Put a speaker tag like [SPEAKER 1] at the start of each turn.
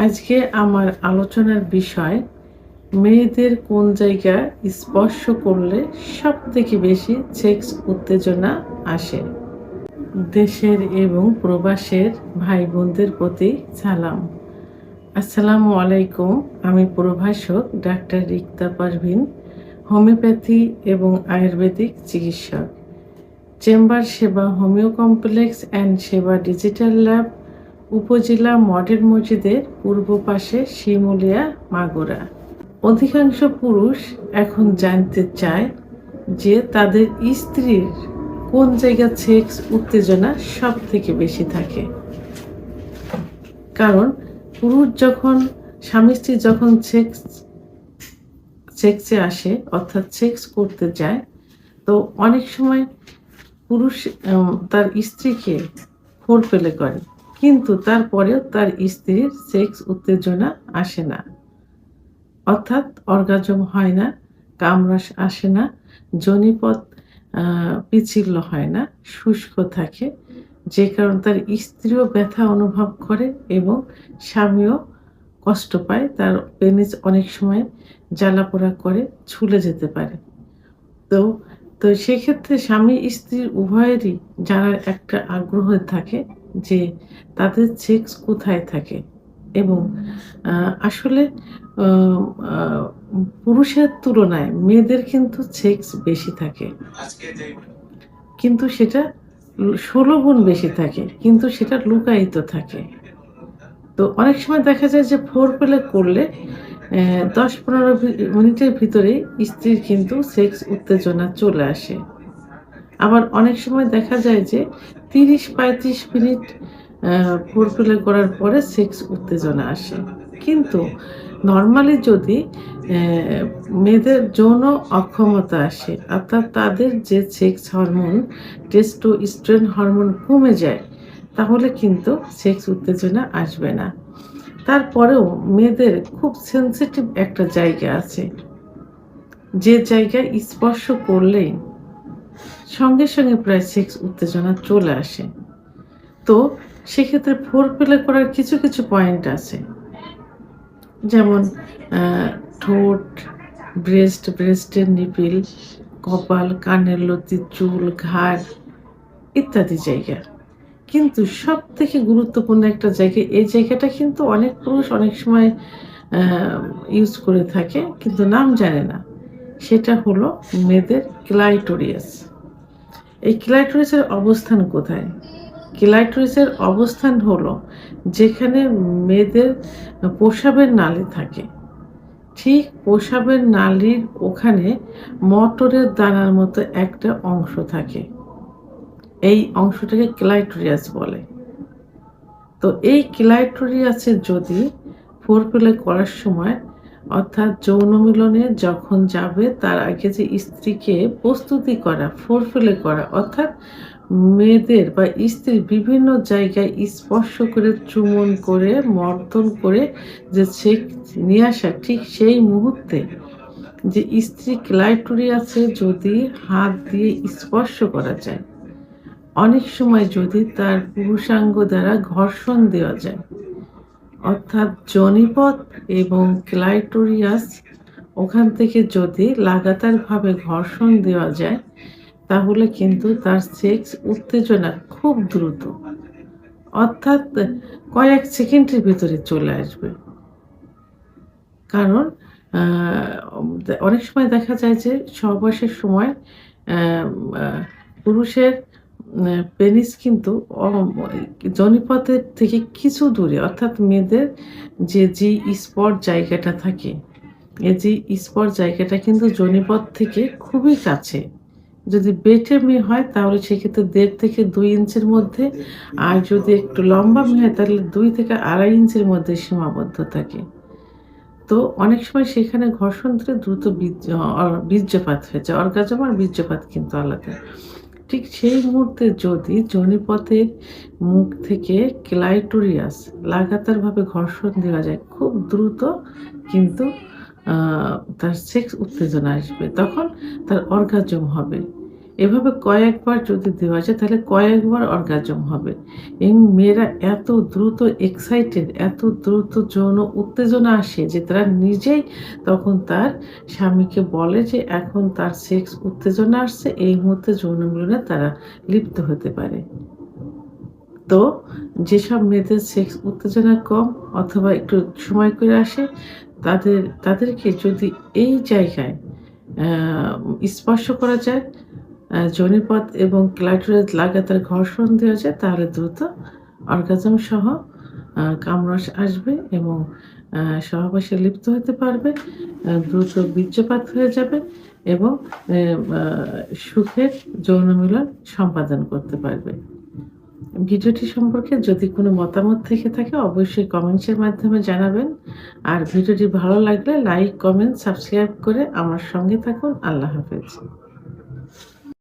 [SPEAKER 1] আজকে আমার আলোচনার বিষয় মেয়েদের কোন জায়গা স্পর্শ করলে সবথেকে বেশি সেক্স উত্তেজনা আসে। দেশের এবং প্রবাসের ভাই বোনদের প্রতি সালাম। আসসালামু আলাইকুম। আমি প্রভাষক ডাক্তার রিক্তা পারভিন, হোমিওপ্যাথি এবং আয়ুর্বেদিক চিকিৎসক, চেম্বার সেবা, হোমিও কমপ্লেক্স অ্যান্ড সেবা ডিজিটাল ল্যাব, উপজেলা মডেল মসজিদের পূর্ব পাশে, শিমুলিয়া, মাগুরা। অধিকাংশ পুরুষ এখন জানতে চায় যে তাদের স্ত্রীর কোন জায়গায় সেক্স উত্তেজনা সব থেকে বেশি থাকে। কারণ পুরুষ যখন স্বামী স্ত্রী যখন সেক্সে আসে অর্থাৎ সেক্স করতে যায়, তো অনেক সময় পুরুষ তার স্ত্রীকে ফোরপ্লে করে, কিন্তু তারপরেও তার স্ত্রীর সেক্স উত্তেজনা আসে না, অর্থাৎ অর্গাজম হয় না, কামরাস আসে না, যোনিপথ পিচ্ছিল হয় না, শুষ্ক থাকে, যে কারণে তার স্ত্রীও ব্যথা অনুভব করে এবং স্বামীও কষ্ট পায়। তার পেনিস অনেক সময় জ্বালাপোড়া করে, ছুলে যেতে পারে। তো তো সেক্ষেত্রে স্বামী স্ত্রীর উভয়েরই জানার একটা আগ্রহ থাকে যে তাদের সেক্স কোথায় থাকে, এবং আসলে পুরুষের তুলনায় মেয়েদের কিন্তু সেক্স বেশি থাকে, কিন্তু সেটা 16 গুণ বেশি থাকে, কিন্তু সেটা লুকায়িত থাকে। তো অনেক সময় দেখা যায় যে ফোরপ্লে করলে 10-15 মিনিটের ভিতরেই স্ত্রীর কিন্তু সেক্স উত্তেজনা চলে আসে। আবার অনেক সময় দেখা যায় যে 30-35 মিনিট ফোরপ্লে করার পরে সেক্স উত্তেজনা আসে। কিন্তু নরমালি যদি মেয়েদের যৌন অক্ষমতা আসে, অর্থাৎ তাদের যে সেক্স হরমোন টেস্টোস্টেরন হরমোন কমে যায়, তাহলে কিন্তু সেক্স উত্তেজনা আসবে না। তারপরেও মেয়েদের খুব সেনসিটিভ একটা জায়গা আছে, যে জায়গায় স্পর্শ করলেই সঙ্গে সঙ্গে প্রায় সেক্স উত্তেজনা চলে আসে। তো সেক্ষেত্রে ফোরপ্লে করার কিছু কিছু পয়েন্ট আছে, যেমন ঠোঁট, ব্রেস্টের নিপিল, কপাল, কানের লতি, চুল, ঘাড় ইত্যাদি জায়গা। কিন্তু সব থেকে গুরুত্বপূর্ণ একটা জায়গা, এই জায়গাটা কিন্তু অনেক পুরুষ অনেক সময় ইউজ করে থাকে কিন্তু নাম জানে না, সেটা হলো মেয়েদের ক্লাইটোরিয়াস। এই ক্লাইটোরিসের অবস্থান কোথায়? ক্লাইটোরিসের অবস্থান হলো যেখানে মেয়েদের প্রস্রাবের নালী থাকে, ঠিক প্রস্রাবের নালীর ওখানে মটরের দানার মতো একটা অংশ থাকে, এই অংশটাকে ক্লাইটোরিয়াস বলে। তো এই ক্লাইটোরিয়াসে যদি ফোরপ্লে করার সময়, অর্থাৎ যৌন মিলনে যখন যাবে তার আগে যে স্ত্রীকে প্রস্তুতি করা, ফোরপ্লে করা, অর্থাৎ মেয়েদের বা স্ত্রীর বিভিন্ন জায়গায় স্পর্শ করে, চুম্বন করে, মর্দন করে যে সেক্স নিয়ে আসা, ঠিক সেই মুহূর্তে যে স্ত্রী ক্লাইটোরিয়াসে যদি হাত দিয়ে স্পর্শ করা যায়, অনেক সময় যদি তার পুরুষাঙ্গ দ্বারা ঘর্ষণ দেওয়া যায়, অর্থাৎ যোনিপথ এবং ক্লাইটোরিয়াস ওখান থেকে যদি লাগাতারভাবে ঘর্ষণ দেওয়া যায়, তাহলে কিন্তু তার সেক্স উত্তেজনা খুব দ্রুত, অর্থাৎ কয়েক সেকেন্ডের ভিতরে চলে আসবে। কারণ অনেক সময় দেখা যায় যে সহবাসের সময় পুরুষের পেনিস কিন্তু যোনিপথের থেকে কিছু দূরে, অর্থাৎ মেয়েদের যে স্পট জায়গাটা থাকে, এই যে স্পট জায়গাটা কিন্তু যোনিপথ থেকে খুবই কাছে। যদি বেটে মেয়ে হয় তাহলে সেক্ষেত্রে 1.5 থেকে 2 ইঞ্চির মধ্যে, আর যদি একটু লম্বা মেয়ে হয় তাহলে 2 থেকে 2.5 ইঞ্চির মধ্যে সীমাবদ্ধ থাকে। তো অনেক সময় সেখানে ঘর্ষণ ধরে দ্রুত বীর্যপাত হয়ে যায়। অর্গাজম আর বীর্যপাত কিন্তু আলাদা। ঠিক সেই মুহূর্তে যদি যোনিপথের মুখ থেকে ক্লাইটোরিয়াস লাগাতারভাবে ঘর্ষণ দেওয়া যায়, খুব দ্রুত কিন্তু তার সেক্স উত্তেজনা আসবে, তখন তার অর্গাজম হবে। এভাবে কয়েকবার যদি দেওয়া যায় তাহলে কয়েকবার অর্গাজম হবে। এবং মেয়েরা এত দ্রুত এক্সাইটেড, এত দ্রুত যৌন উত্তেজনা আসে যে তারা নিজেই তখন তার স্বামীকে বলে যে এখন তার সেক্স উত্তেজনা আসছে, এই মুহূর্তে যৌন মিলনে তারা লিপ্ত হতে পারে। তো যেসব মেয়েদের সেক্স উত্তেজনা কম অথবা একটু সময় করে আসে তাদেরকে যদি এই জায়গায় আ স্পর্শ করা যায়, যোনিপথ এবং ক্লাইটোরিস লাগাতার ঘর্ষণ দেওয়া যায় তাহলে দ্রুত অর্গাজম সহ কামরস আসবে এবং সহবাসে লিপ্ত হতে পারবে। দ্রুত বীর্যপাত হয়ে যাবে এবং এ আ সুখের যৌন মিলন সম্পাদন করতে পারবে। ভিডিওটি সম্পর্কে যদি কোনো মতামত থেকে থাকে অবশ্যই কমেন্টসের মাধ্যমে জানাবেন। আর ভিডিওটি ভালো লাগলে লাইক, কমেন্ট, সাবস্ক্রাইব করে আমার সঙ্গে থাকুন। আল্লাহ হাফেজ।